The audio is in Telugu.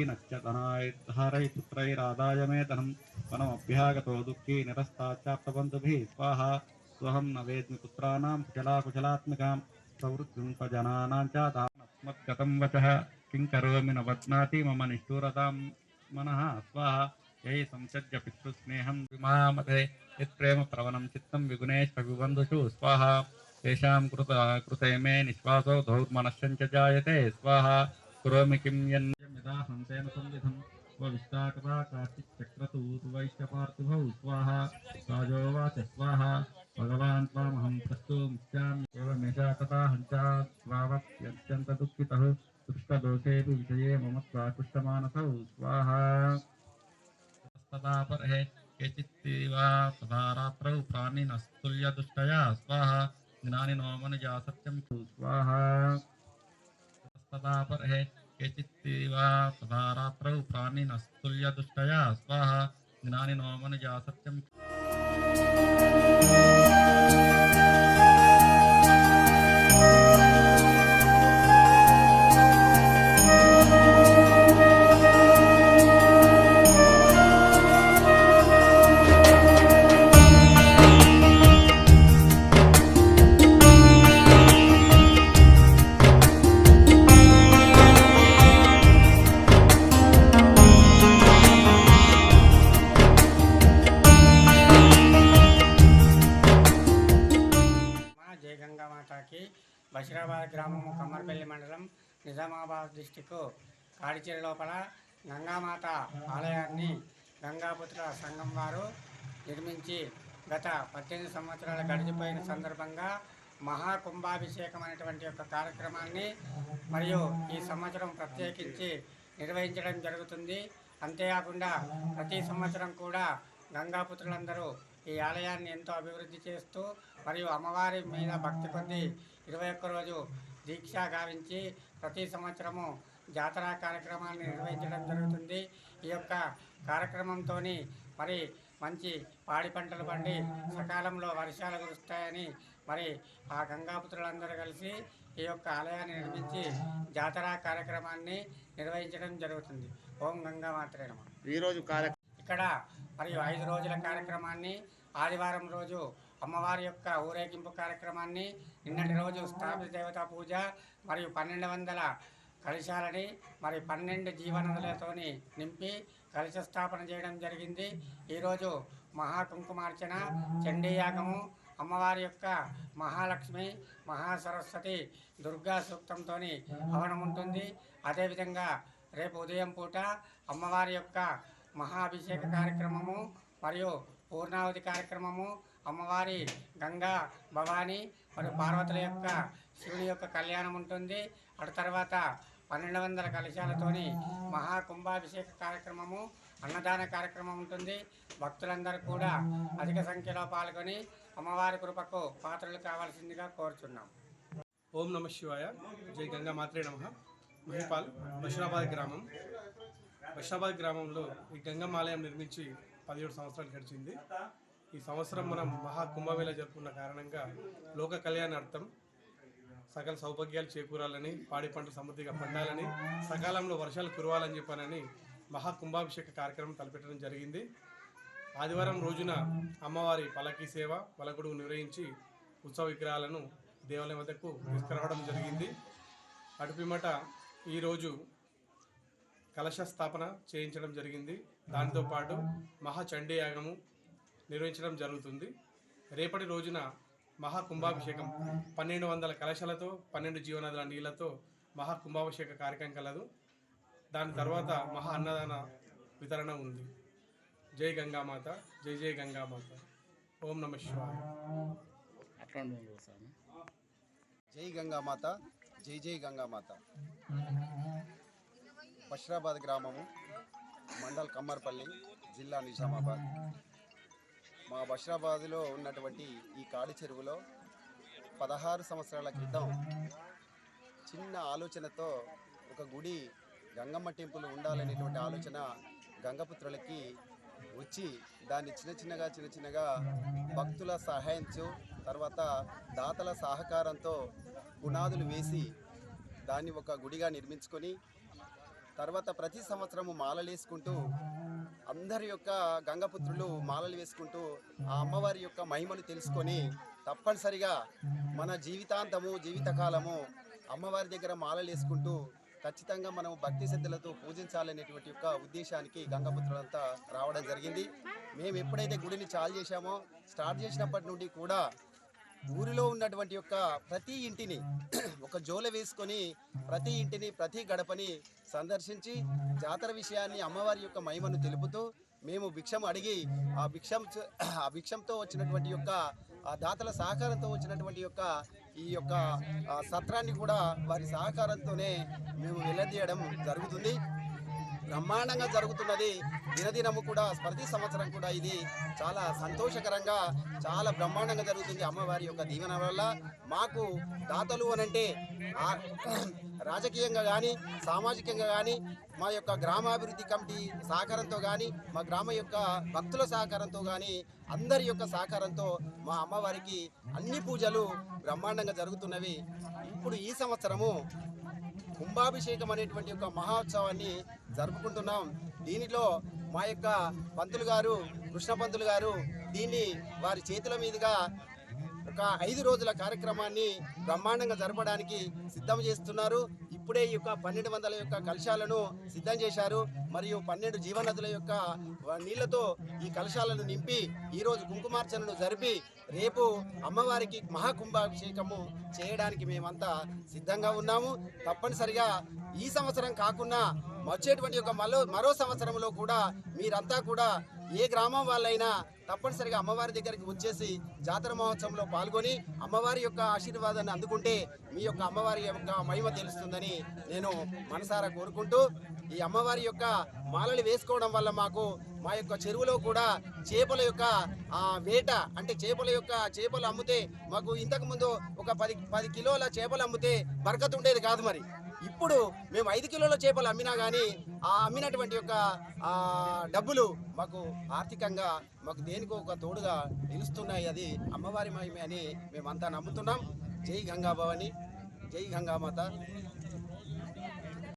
नच्च धारयिपुत्रैरादाय मे धनं वनमभ्यागतो दुःखी निरस्ताच्चाप्तबन्धुभिः स्वाहा स्वहं न वेद्मि पुत्राणां कुशलाकुशलात्मिकां प्रवृत्तिं स्वजनानां च दानस्मद्गतं वचः किं करोमि न बध्नाति मम निष्ठुरतां मनः स्वाहा यही संसज्य पितृस्नेहं विमामते यत्प्रेम प्रवनं चित्तं विगुणेष्वभिबन्धुषु स्वाहा तेषां कृते मे निःश्वासो धौर्मनश्यञ्च जायते स्वाहा करोमि किं यदा हंसेन संविधं स्वविष्टाकथा काश्चिच्चक्रतूर्वैश्यपार्थिभौ स्वाहा राजोवाच स्वाहा भगवान् त्वामहं प्रस्तुमिच्छामि एवमेषा तथा हंसाद्वावत्यत्यन्तदुःखितः दुष्टदोषेऽपि विषये मम त्वाकुष्टमानसौ स्वाहा तदा परहे केचित्तीवा तदा रात्रौ प्राणिनस्तुल्यदुष्टया स्वाहा ज्ञानि नो मनुजा सत्यं स्वाहा तदा परहे केचित्तीवा तदा रात्रौ प्राणिनस्तुल्यदुष्टया स्वाहा ज्ञानि नो मनुजा सत्यं బషీరాబాద్ గ్రామము కమ్మర్పల్లి మండలం నిజామాబాద్ డిస్టిక్ కాడిచేరి లోపల గంగామాత ఆలయాన్ని గంగాపుత్రుల సంఘం వారు నిర్మించి గత 18 సంవత్సరాలు గడిచిపోయిన సందర్భంగా మహాకుంభాభిషేకం అనేటువంటి యొక్క కార్యక్రమాన్ని మరియు ఈ సంవత్సరం ప్రత్యేకించి నిర్వహించడం జరుగుతుంది. అంతేకాకుండా ప్రతి సంవత్సరం కూడా గంగాపుత్రులందరూ ఈ ఆలయాన్ని ఎంతో అభివృద్ధి చేస్తూ మరియు అమ్మవారి మీద భక్తి కొద్దీ 21 రోజు దీక్ష గావించి ప్రతి సంవత్సరము జాతర కార్యక్రమాన్ని నిర్వహించడం జరుగుతుంది. ఈ యొక్క కార్యక్రమంతో మరి మంచి పాడి పంటలు పండి సకాలంలో వర్షాలు కురుస్తాయని మరి ఆ గంగాపుత్రులందరూ కలిసి ఈ యొక్క ఆలయాన్ని నిర్మించి జాతర కార్యక్రమాన్ని నిర్వహించడం జరుగుతుంది. ఓం గంగామాత్రే నమః. ఈరోజు ఇక్కడ మరియు 5 రోజుల కార్యక్రమాన్ని ఆదివారం రోజు అమ్మవారి యొక్క ఊరేగింపు కార్యక్రమాన్ని, నిన్నటి రోజు స్థాపిత దేవతా పూజ మరియు 1200 కలశాలని మరి 12 జీవనదులతోని నింపి కలశ స్థాపన చేయడం జరిగింది. ఈరోజు మహాకుంకుమార్చన, చండీయాగము, అమ్మవారి యొక్క మహాలక్ష్మి, మహాసరస్వతి, దుర్గా సూక్తంతో హవనం ఉంటుంది. అదేవిధంగా రేపు ఉదయం పూట అమ్మవారి యొక్క మహాభిషేక కార్యక్రమము మరియు పూర్ణావతి కార్యక్రమము, అమ్మవారి గంగా భవాని మరియు పార్వతుల యొక్క శివుడి యొక్క కళ్యాణం ఉంటుంది. అటు తర్వాత 1200 కలశాలతోని మహాకుంభాభిషేక కార్యక్రమము, అన్నదాన కార్యక్రమం ఉంటుంది. భక్తులందరూ కూడా అధిక సంఖ్యలో పాల్గొని అమ్మవారి కృపకు పాత్రలు కావాల్సిందిగా కోరుచున్నాం. ఓం నమ శివాయ. జై గంగా మాత్రే నమః. మహిపాల్, బషీరాబాద్ గ్రామం. బషీరాబాద్ గ్రామంలో ఈ గంగమ్మ నిర్మించి 17 సంవత్సరాలు గడిచింది. ఈ సంవత్సరం మనం మహాకుంభమేళ జరుపుకున్న కారణంగా లోక కళ్యాణార్థం సకల సౌభాగ్యాలు చేకూరాలని, పాడి పంటలు సమృద్ధిగా పండాలని, సకాలంలో వర్షాలు కురవాలని చెప్పానని మహాకుంభాభిషేక కార్యక్రమం తలపెట్టడం జరిగింది. ఆదివారం రోజున అమ్మవారి పల్లకీ సేవ, వలగొడుగు నిర్వహించి ఉత్సవ విగ్రహాలను దేవాలయం వద్దకు తీసుకురావడం జరిగింది. అటుపిమ్మట ఈరోజు కలశ స్థాపన చేయించడం జరిగింది. దానితో పాటు మహాచండీయాగము నిర్వహించడం జరుగుతుంది. రేపటి రోజున మహాకుంభాభిషేకం 1200 కలశాలతో 12 జీవనదుల నీళ్లతో మహాకుంభాభిషేక కార్యక్రమం కలదు. దాని తర్వాత మహా అన్నదాన వితరణ ఉంది. జై గంగామాత, జై జై గంగామాత. ఓం నమ శివాయ. జై గంగామాత, జై జై గంగామాత. బషీరాబాద్ గ్రామము, మండల్ కమ్మర్పల్లి, జిల్లా నిజామాబాద్. మా బషీరాబాద్లో ఉన్నటువంటి ఈ కాడి చెరువులో 16 సంవత్సరాల క్రితం చిన్న ఆలోచనతో ఒక గుడి, గంగమ్మ టెంపుల్ ఉండాలనేటువంటి ఆలోచన గంగపుత్రులకి వచ్చి దాన్ని చిన్న చిన్నగా భక్తుల సహాయంతో, తర్వాత దాతల సహకారంతో పునాదులు వేసి దాన్ని ఒక గుడిగా నిర్మించుకొని తర్వాత ప్రతి సంవత్సరము మాలలు వేసుకుంటూ అందరి యొక్క గంగపుత్రులు మాలలు వేసుకుంటూ ఆ అమ్మవారి యొక్క మహిమను తెలుసుకొని తప్పనిసరిగా మన జీవితకాలము అమ్మవారి దగ్గర మాలలు వేసుకుంటూ ఖచ్చితంగా మనం భక్తి శ్రద్ధలతో పూజించాలనేటువంటి యొక్క ఉద్దేశానికి గంగపుత్రులంతా రావడం జరిగింది. మేము ఎప్పుడైతే గుడిని స్టార్ట్ చేసినప్పటి నుండి కూడా ఊరిలో ఉన్నటువంటి యొక్క ప్రతి ఇంటిని ఒక జోల వేసుకొని ప్రతి ఇంటిని ప్రతి గడపని సందర్శించి జాతర విషయాన్ని అమ్మవారి యొక్క మహిమను తెలుపుతూ మేము భిక్షం అడిగి ఆ భిక్షంతో వచ్చినటువంటి యొక్క ఆ దాతల సహకారంతో వచ్చినటువంటి యొక్క ఈ యొక్క సత్రాన్ని కూడా వారి సహకారంతోనే మేము వెల్లదీయడం జరుగుతుంది. బ్రహ్మాండంగా జరుగుతున్నది. దినదినము కూడా ప్రతి సంవత్సరం కూడా ఇది చాలా సంతోషకరంగా చాలా బ్రహ్మాండంగా జరుగుతుంది. అమ్మవారి యొక్క దీవెన వల్ల మాకు దాతలు అనంటే రాజకీయంగా కానీ సామాజికంగా కానీ మా యొక్క గ్రామాభివృద్ధి కమిటీ సహకారంతో కానీ మా గ్రామ యొక్క భక్తుల సహకారంతో కానీ అందరి యొక్క సహకారంతో మా అమ్మవారికి అన్ని పూజలు బ్రహ్మాండంగా జరుగుతున్నవి. ఇప్పుడు ఈ సంవత్సరము కుంభాభిషేకం అనేటువంటి ఒక మహోత్సవాన్ని జరుపుకుంటున్నాం. దీనిలో మా యొక్క పంతులు గారు కృష్ణ పంతులు గారు దీన్ని వారి చేతుల మీదుగా ఒక 5 రోజుల కార్యక్రమాన్ని బ్రహ్మాండంగా జరపడానికి సిద్ధం చేస్తున్నారు. ఇప్పుడే ఈ యొక్క 1200 యొక్క కలశాలను సిద్ధం చేశారు. మరియు 12 జీవనదుల యొక్క నీళ్లతో ఈ కలశాలను నింపి ఈరోజు కుంకుమార్చనను జరిపి రేపు అమ్మవారికి మహాకుంభాభిషేకము చేయడానికి మేమంతా సిద్ధంగా ఉన్నాము. తప్పనిసరిగా ఈ సంవత్సరం కాకుండా వచ్చేటువంటి యొక్క మరో సంవత్సరంలో కూడా మీరంతా కూడా ఏ గ్రామం వాళ్ళైనా తప్పనిసరిగా అమ్మవారి దగ్గరికి వచ్చేసి జాతర మహోత్సవంలో పాల్గొని అమ్మవారి యొక్క ఆశీర్వాదాన్ని అందుకుంటే మీ యొక్క అమ్మవారి యొక్క మహిమ తెలుస్తుందని నేను మనసారా కోరుకుంటూ ఈ అమ్మవారి యొక్క మాలలు వేసుకోవడం వల్ల మా యొక్క చెరువులో కూడా చేపల యొక్క వేట అంటే చేపలు అమ్మితే మాకు ఇంతకుముందు ఒక 10 కిలోల చేపలు అమ్మితే బరకత్ ఉండేది కాదు. మరి ఇప్పుడు మేము 5 కిలోల చేపలు అమ్మినా కానీ ఆ అమ్మినటువంటి యొక్క డబ్బులు మాకు ఆర్థికంగా మాకు దేనికో ఒక తోడుగా నిలుస్తున్నాయి. అది అమ్మవారి మహిమ అని మేమంతా నమ్ముతున్నాం. జై గంగా భవాని, జై గంగామాత.